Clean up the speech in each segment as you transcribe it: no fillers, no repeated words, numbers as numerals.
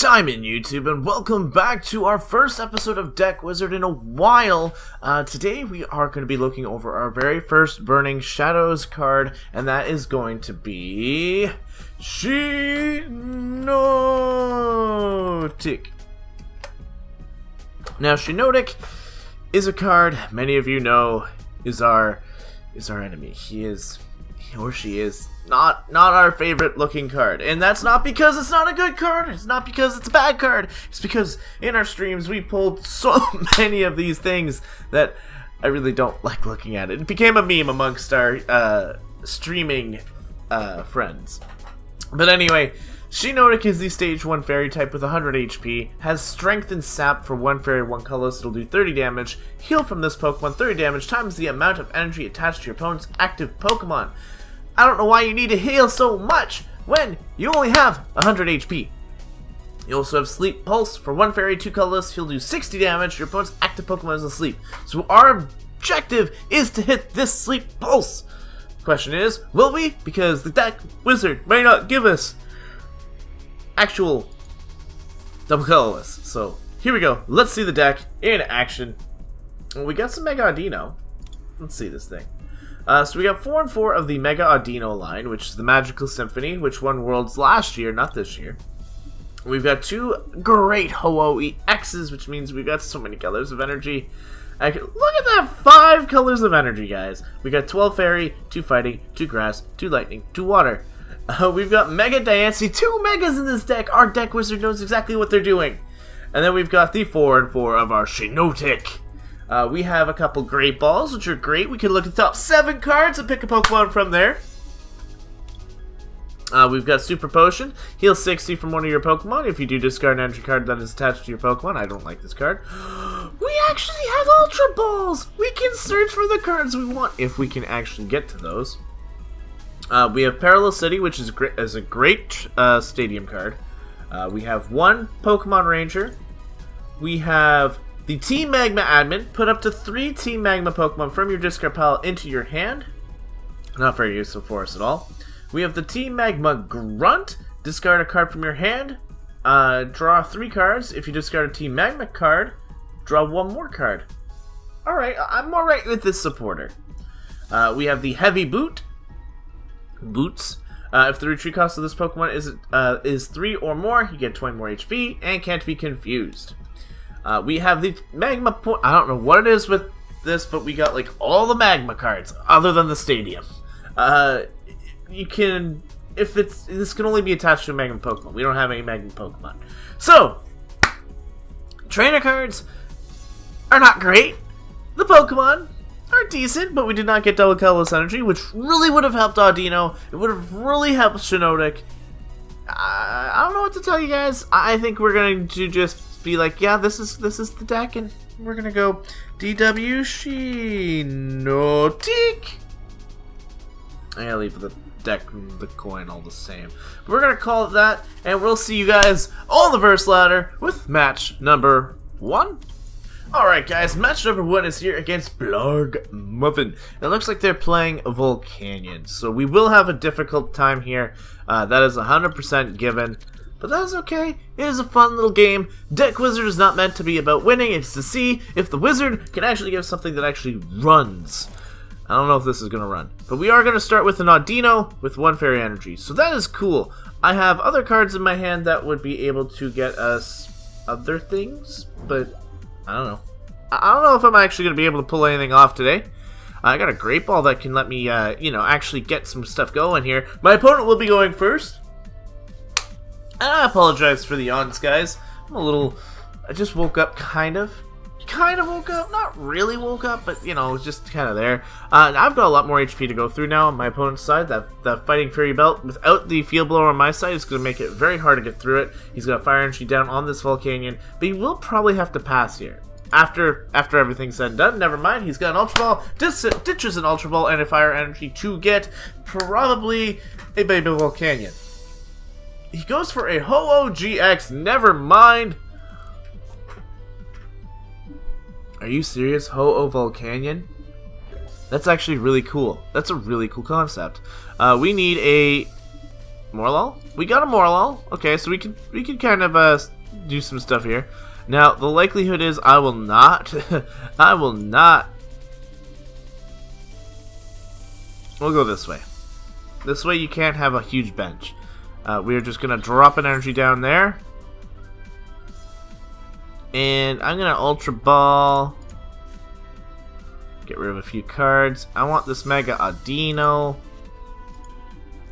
Simon YouTube, and welcome back to our first episode of Deck Wizard in a while. Today we are going to be looking over our very first Burning Shadows card, and that is going to be Shiinotic. Now, Shiinotic is a card many of you know is our enemy. He or she is not our favorite looking card, and that's not because it's not a good card, it's not because it's a bad card, it's because in our streams we pulled so many of these things that I really don't like looking at it. It became a meme amongst our streaming friends. But anyway, Shiinotic is the stage 1 fairy type with 100 HP, has strength and sap for 1 fairy, 1 colorless, it'll do 30 damage, heal from this Pokemon 30 damage times the amount of energy attached to your opponent's active Pokemon. I don't know why you need to heal so much when you only have 100 HP. You also have Sleep Pulse for 1 fairy, 2 colorless, he'll do 60 damage, your opponent's active Pokemon is asleep. So our objective is to hit this Sleep Pulse. Question is, will we? Because the deck wizard may not give us actual double colorless. So here we go. Let's see the deck in action. Well, we got some Mega Audino. Let's see this thing. So we got 4 and 4 of the Mega Audino line, which is the Magical Symphony, which won Worlds last year, not this year. We've got 2 great Ho-Oh EXs, which means we've got so many colors of energy. Look at that, 5 colors of energy, guys. We got 12 Fairy, 2 Fighting, 2 Grass, 2 Lightning, 2 Water. We've got Mega Diancie, 2 Megas in this deck. Our deck wizard knows exactly what they're doing. And then we've got the 4 and 4 of our Shiinotic. We have a couple Great Balls, which are great. We can look at the top 7 cards and pick a Pokemon from there. We've got Super Potion. Heal 60 from one of your Pokemon if you do discard an energy card that is attached to your Pokemon. I don't like this card. We actually have Ultra Balls! We can search for the cards we want if we can actually get to those. We have Parallel City, which is a great stadium card. We have 1 Pokemon Ranger. We have the Team Magma Admin. Put up to 3 Team Magma Pokemon from your discard pile into your hand. Not very useful for us at all. We have the Team Magma Grunt. Discard a card from your hand. Draw 3 cards. If you discard a Team Magma card, draw 1 more card. Alright, I'm alright with this supporter. We have the Heavy Boots. If the retreat cost of this Pokemon is 3 or more, you get 20 more HP and can't be confused. We have the Magma Point. I don't know what it is with this, but we got like all the Magma cards other than the Stadium. You can, this can only be attached to a Magma Pokemon. We don't have any Magma Pokemon. So, trainer cards are not great. The Pokemon are decent, but we did not get double colorless energy, which really would have helped Audino. It would have really helped Shiinotic. I don't know what to tell you guys. I think we're going to just be like, yeah, this is the deck, and we're gonna go DW Shiinotic. I gotta leave the deck and the coin all the same. But we're gonna call it that, and we'll see you guys on the verse ladder with match number 1. Alright guys, match number 1 is here against Blarg Muffin. It looks like they're playing Volcanion, so we will have a difficult time here. That is 100% given. But that's okay. It is a fun little game. Deck Wizard is not meant to be about winning. It's to see if the wizard can actually give something that actually runs. I don't know if this is going to run. But we are going to start with an Audino with 1 Fairy Energy. So that is cool. I have other cards in my hand that would be able to get us other things. But I don't know. I don't know if I'm actually going to be able to pull anything off today. I got a Great Ball that can let me, actually get some stuff going here. My opponent will be going first. I apologize for the yawns, guys. I just woke up, kind of woke up, not really woke up, but, just kind of there. I've got a lot more HP to go through now on my opponent's side. That Fighting Fury Belt, without the Field Blower on my side, is going to make it very hard to get through it. He's got Fire Energy down on this Volcanion, but he will probably have to pass here. After everything's said and done, never mind, he's got an Ultra Ball, ditches an Ultra Ball and a Fire Energy to get probably a Baby Volcanion. He goes for a Ho-Oh GX, never mind. Are you serious? Ho-Oh Volcanion? That's actually really cool. That's a really cool concept. We need a Morlul? We got a Morlul. Okay, so we can kind of do some stuff here. Now, the likelihood is I will not. I will not. We'll go this way. This way you can't have a huge bench. We are just going to drop an energy down there. And I'm going to Ultra Ball. Get rid of a few cards. I want this Mega Audino.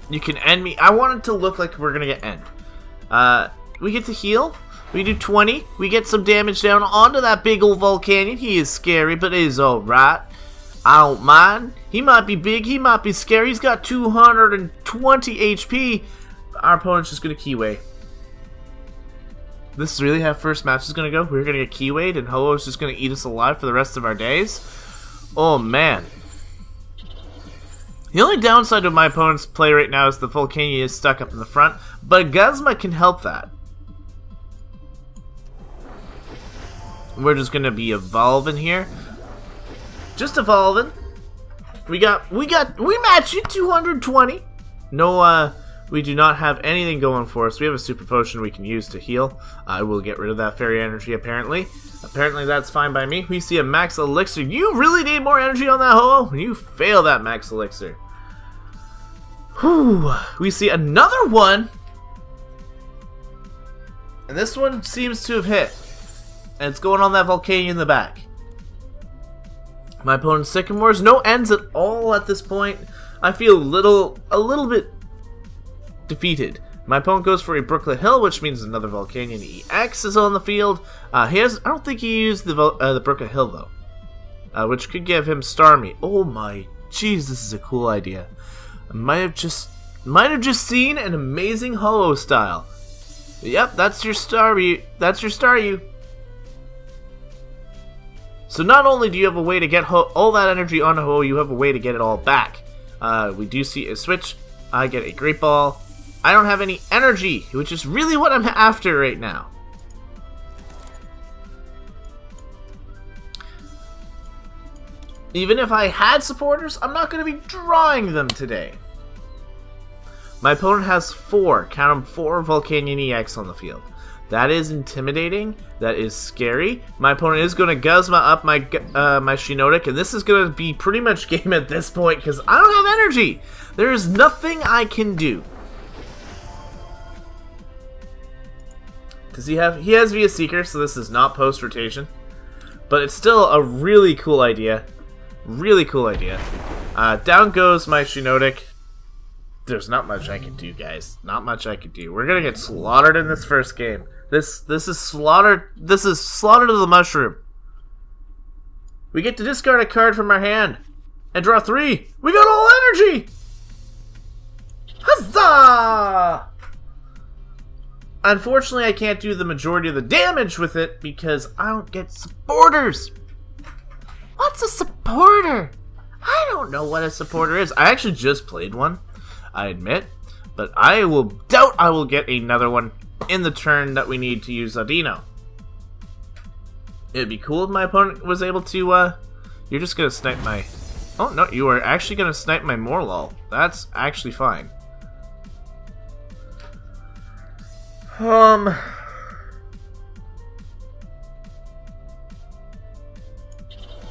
You can end me. I want it to look like we're going to get end. We get to heal. We do 20. We get some damage down onto that big old Volcanion. He is scary, but it is alright. I don't mind. He might be big. He might be scary. He's got 220 HP. Our opponent's just going to Keyway. This is really how first match is going to go. We're going to get Keywayed, and Ho-Oh's just going to eat us alive for the rest of our days. Oh, man. The only downside of my opponent's play right now is the Volcanion is stuck up in the front, but Guzma can help that. We're just going to be evolving here. Just evolving. We match you 220. No, we do not have anything going for us. We have a super potion we can use to heal. I will get rid of that fairy energy apparently. Apparently that's fine by me. We see a max elixir. You really need more energy on that Ho-Oh. You fail that max elixir. Whew. We see another one. And this one seems to have hit. And it's going on that Volcanion in the back. My opponent's Sycamores. No ends at all at this point. I feel a little bit defeated. My opponent goes for a Brooklet Hill, which means another Volcanion EX is on the field. I don't think he used the Brooklet Hill though, which could give him Starmie. Oh my, jeez, this is a cool idea. I might have just seen an amazing Ho-Oh style. Yep, that's your Starmie. That's your Staryu. So not only do you have a way to get all that energy onto Ho-Oh, you have a way to get it all back. We do see a switch. I get a Great Ball. I don't have any energy, which is really what I'm after right now. Even if I had supporters, I'm not going to be drawing them today. My opponent has 4, count them, 4 Volcanion EX on the field. That is intimidating. That is scary. My opponent is going to Guzma up my Shiinotic, and this is going to be pretty much game at this point because I don't have energy. There is nothing I can do. Because he has Via Seeker, so this is not post-rotation. But it's still a really cool idea. Really cool idea. Down goes my Shiinotic. There's not much I can do, guys. Not much I can do. We're gonna get slaughtered in this first game. This is slaughtered. This is slaughter to the mushroom. We get to discard a card from our hand and draw 3. We got all energy. Huzzah! Unfortunately, I can't do the majority of the damage with it because I don't get supporters. What's a supporter? I don't know what a supporter is. I actually just played one, I admit, but I will doubt I will get another one in the turn that we need to use Audino. It'd be cool if my opponent was able to, you're just gonna snipe my... Oh, no, you are actually gonna snipe my Morlul. That's actually fine.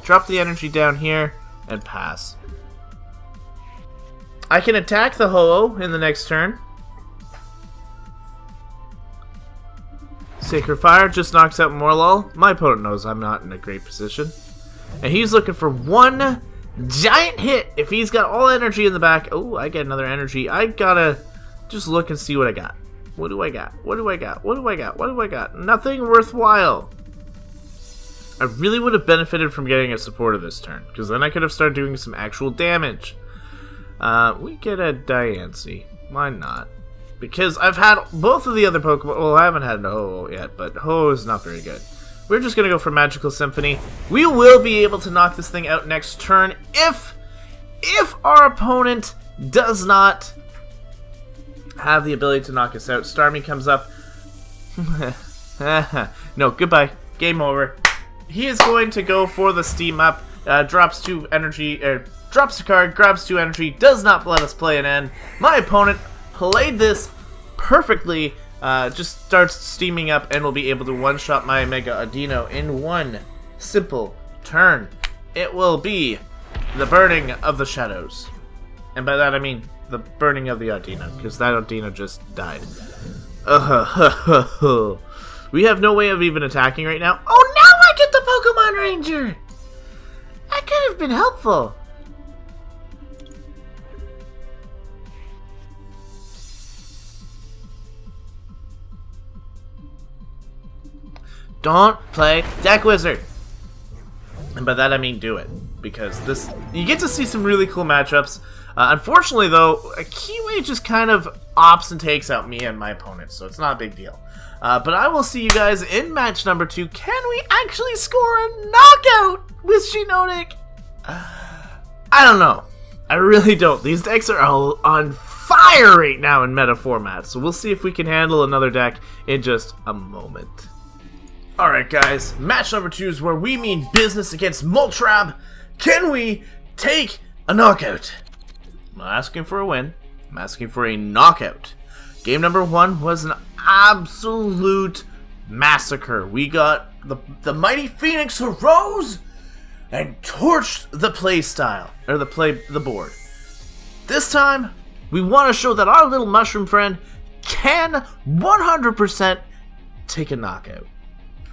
Drop the energy down here and pass. I can attack the Ho-Oh in the next turn. Sacred Fire just knocks out Morlul. My opponent knows I'm not in a great position. And he's looking for one giant hit. If he's got all energy in the back... Oh, I get another energy. I gotta just look and see what I got. What do I got? What do I got? What do I got? What do I got? Nothing worthwhile. I really would have benefited from getting a supporter this turn, because then I could have started doing some actual damage. We get a Diancie. Why not? Because I've had both of the other Pokemon. Well, I haven't had a Ho-Oh yet, but Ho-Oh is not very good. We're just going to go for Magical Symphony. We will be able to knock this thing out next turn if our opponent does not have the ability to knock us out. Starmie comes up. No, goodbye. Game over. He is going to go for the Steam Up. Drops 2 energy, drops a card, grabs 2 energy, does not let us play an end. My opponent, played this perfectly, just starts steaming up and will be able to one-shot my Mega Audino in one simple turn. It will be the burning of the shadows. And by that I mean the burning of the Audino, because that Audino just died. We have no way of even attacking right now. Oh, now I get the Pokemon Ranger! That could have been helpful. Don't play Deck Wizard. And by that I mean do it. Because this, you get to see some really cool matchups. Unfortunately though, a Kiwi just kind of opts and takes out me and my opponent, so it's not a big deal. But I will see you guys in match number 2. Can we actually score a knockout with Shiinotic? I don't know. I really don't. These decks are all on fire right now in meta format, so we'll see if we can handle another deck in just a moment. Alright guys, match number 2 is where we mean business against Moltrab. Can we take a knockout? I'm not asking for a win, I'm asking for a knockout. Game number 1 was an absolute massacre. We got the mighty Phoenix who rose and torched the play style, or the board. This time, we want to show that our little mushroom friend can 100% take a knockout.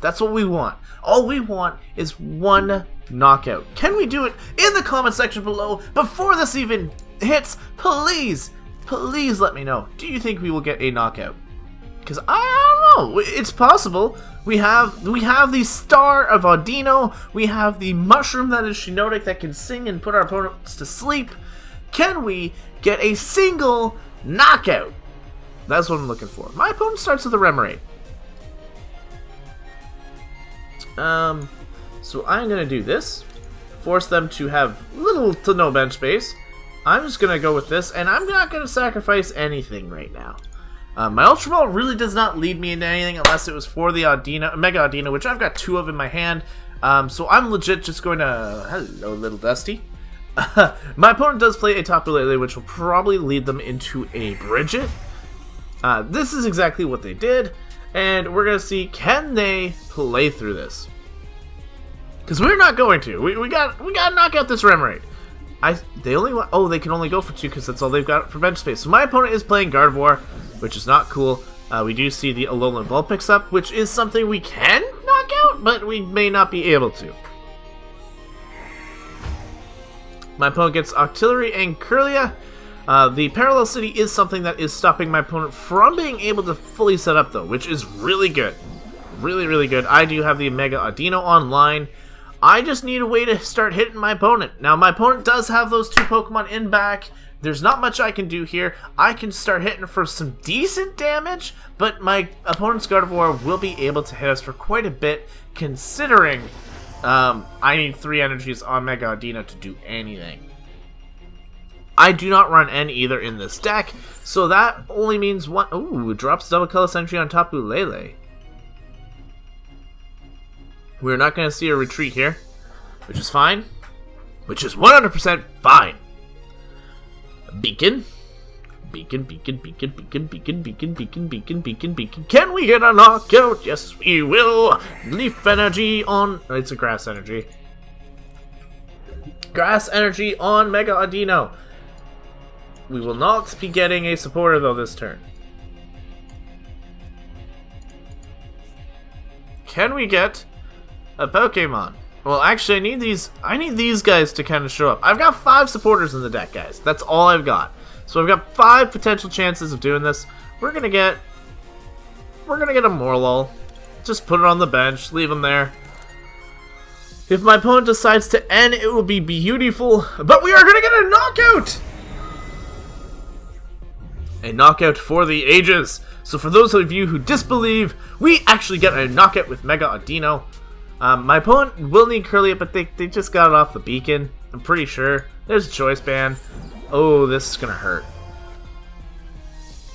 That's what we want. All we want is one knockout. Can we do it? In the comment section below, before this even hits, please let me know. Do you think we will get a knockout? Because I don't know. It's possible. We have the star of Audino. We have the mushroom that is Shiinotic that can sing and put our opponents to sleep. Can we get a single knockout? That's what I'm looking for. My opponent starts with a Remoraid. So I'm gonna do this, force them to have little to no bench space. I'm just gonna go with this, and I'm not gonna sacrifice anything right now. My Ultra Ball really does not lead me into anything unless it was for the Mega Audino, which I've got 2 of in my hand. So I'm legit just going to... Hello, little Dusty. My opponent does play a Tapu Lele, which will probably lead them into a Bridget. This is exactly what they did. And we're going to see, can they play through this? Because we're not going to. We got to knock out this Remoraid. They can only go for 2 because that's all they've got for bench space. So my opponent is playing Gardevoir, which is not cool. We do see the Alolan Vulpix up, which is something we can knock out, but we may not be able to. My opponent gets Octillery and Kirlia. The Parallel City is something that is stopping my opponent from being able to fully set up, though, which is really good. Really, really good. I do have the Mega Audino online. I just need a way to start hitting my opponent. Now, my opponent does have those 2 Pokemon in back. There's not much I can do here. I can start hitting for some decent damage, but my opponent's Gardevoir will be able to hit us for quite a bit, considering I need 3 energies on Mega Audino to do anything. I do not run N either in this deck, so that only means one. Ooh, drops double color sentry on Tapu Lele. We're not going to see a retreat here, which is fine. Which is 100% fine. Beacon. Beacon. Can we get a knockout? Yes, we will. Leaf energy on... It's a grass energy. Grass energy on Mega Audino. We will not be getting a supporter, though, this turn. Can we get a Pokemon? Well, actually, I need these guys to kind of show up. I've got 5 supporters in the deck, guys. That's all I've got. So I've got 5 potential chances of doing this. We're gonna get a Morlul. Just put it on the bench, leave him there. If my opponent decides to end, it will be beautiful. But we are gonna get a knockout! A knockout for the ages. So for those of you who disbelieve, we actually get a knockout with Mega Audino. My opponent will need Kirlia, but they just got it off the beacon. I'm pretty sure. There's a choice band. Oh, this is gonna hurt.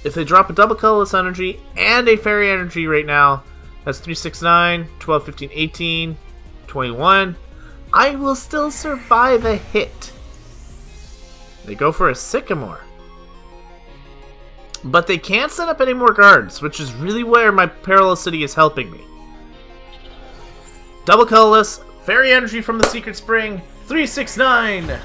If they drop a double colorless energy and a fairy energy right now, that's 3, 6, 9, 12, 15, 18, 21. I will still survive a hit. They go for a Sycamore. But they can't set up any more guards, which is really where my Parallel City is helping me. Double colorless, fairy energy from the Secret Spring, 3, 6, 9,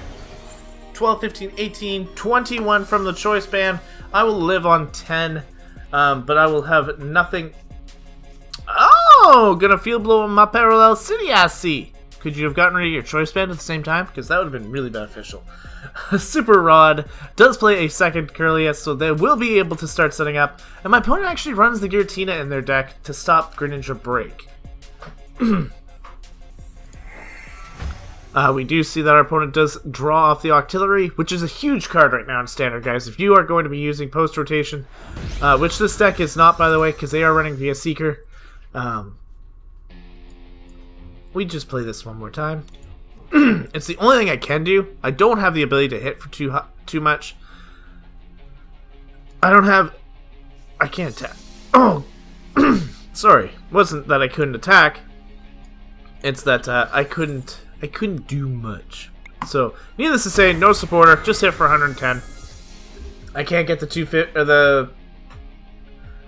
12, 15, 18, 21 from the Choice Band. I will live on 10, but I will have nothing. Oh, gonna field blow on my Parallel City, I see. Could you have gotten rid of your Choice Band at the same time? Because that would have been really beneficial. Super Rod does play a second Curlius, so they will be able to start setting up. And my opponent actually runs the Giratina in their deck to stop Greninja Break. We do see that our opponent does draw off the Octillery, which is a huge card right now in Standard, guys. If you are going to be using post-rotation, which this deck is not, by the way, because they are running via Seeker. We just play this one more time. It's the only thing I can do. I don't have the ability to hit for too much. I can't attack. Oh, sorry. It wasn't that I couldn't attack. It's that I couldn't do much. So, needless to say, no supporter. Just hit for 110. I can't get the 250 or the.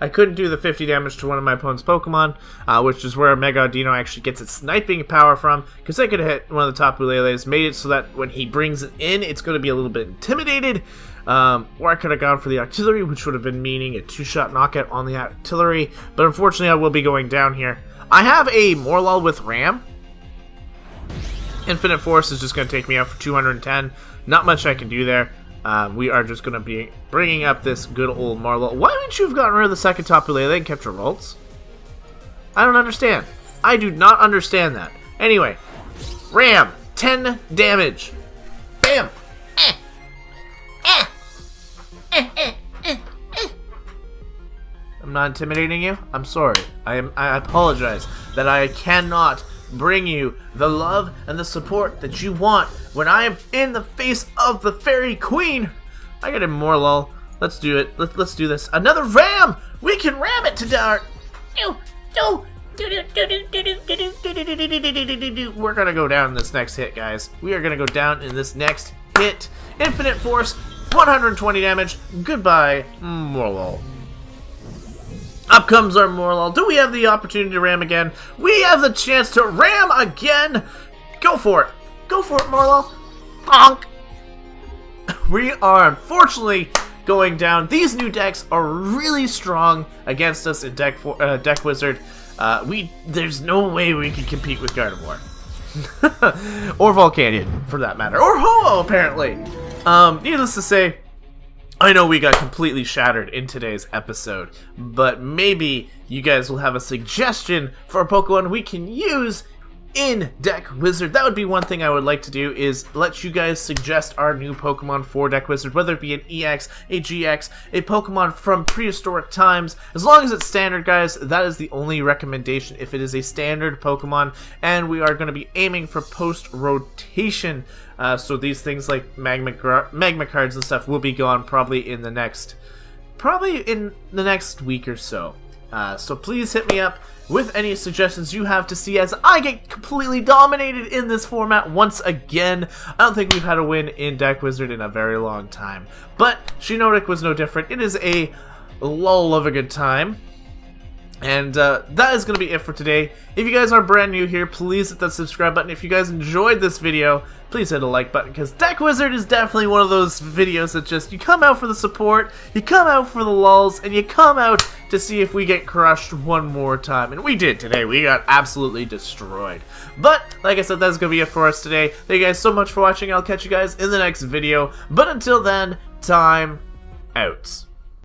I couldn't do the 50 damage to one of my opponent's Pokemon, which is where Mega Audino actually gets its sniping power from, because I could have hit one of the top Uleles, made it so that when he brings it in, it's going to be a little bit intimidated, or I could have gone for the Octillery, which would have been meaning a 2-shot knockout on the Octillery, but unfortunately I will be going down here. I have a Morlul with Ram. Infinite Force is just going to take me out for 210. Not much I can do there. We are just going to be bringing up this good old Marlowe. Why wouldn't you have gotten rid of the second Tapu Lele and kept your Ralts? I don't understand. I do not understand that. Anyway, Ram, 10 damage. Bam! I'm not intimidating you. I'm sorry. I apologize that I cannot bring you the love and the support that you want when I am in the face of the Fairy Queen. I got a Morlul. Let's do it. Let's do this. Another Ram! We can ram it to dart! We're gonna go down in this next hit, guys. We are gonna go down in this next hit. Infinite Force, 120 damage. Goodbye, Morlul. Up comes our Morlul. Do we have the opportunity to ram again? We have the chance to ram again! Go for it! Go for it, Morlul! Bonk! We are unfortunately going down. These new decks are really strong against us in Deck Wizard. There's no way we can compete with Gardevoir. Or Volcanion, for that matter. Or Ho-Oh, apparently! Needless to say, I know we got completely shattered in today's episode, but maybe you guys will have a suggestion for a Pokemon we can use in Deck Wizard. That would be one thing I would like to do, is let you guys suggest our new Pokemon for Deck Wizard, whether it be an EX, a GX, a Pokemon from prehistoric times. As long as it's standard, guys, that is the only recommendation if it is a standard Pokemon, and we are going to be aiming for post-rotation. So these things like magma cards and stuff will be gone probably in the next week or so. So please hit me up with any suggestions you have to see as I get completely dominated in this format once again. I don't think we've had a win in Deck Wizard in a very long time. But Shiinotic was no different. It is a lull of a good time. And that is going to be it for today. If you guys are brand new here, please hit that subscribe button. If you guys enjoyed this video, please hit a like button, because Deck Wizard is definitely one of those videos that just, you come out for the support, you come out for the lulls, and you come out to see if we get crushed one more time. And we did today. We got absolutely destroyed. But, like I said, that's going to be it for us today. Thank you guys so much for watching. I'll catch you guys in the next video. But until then, time out.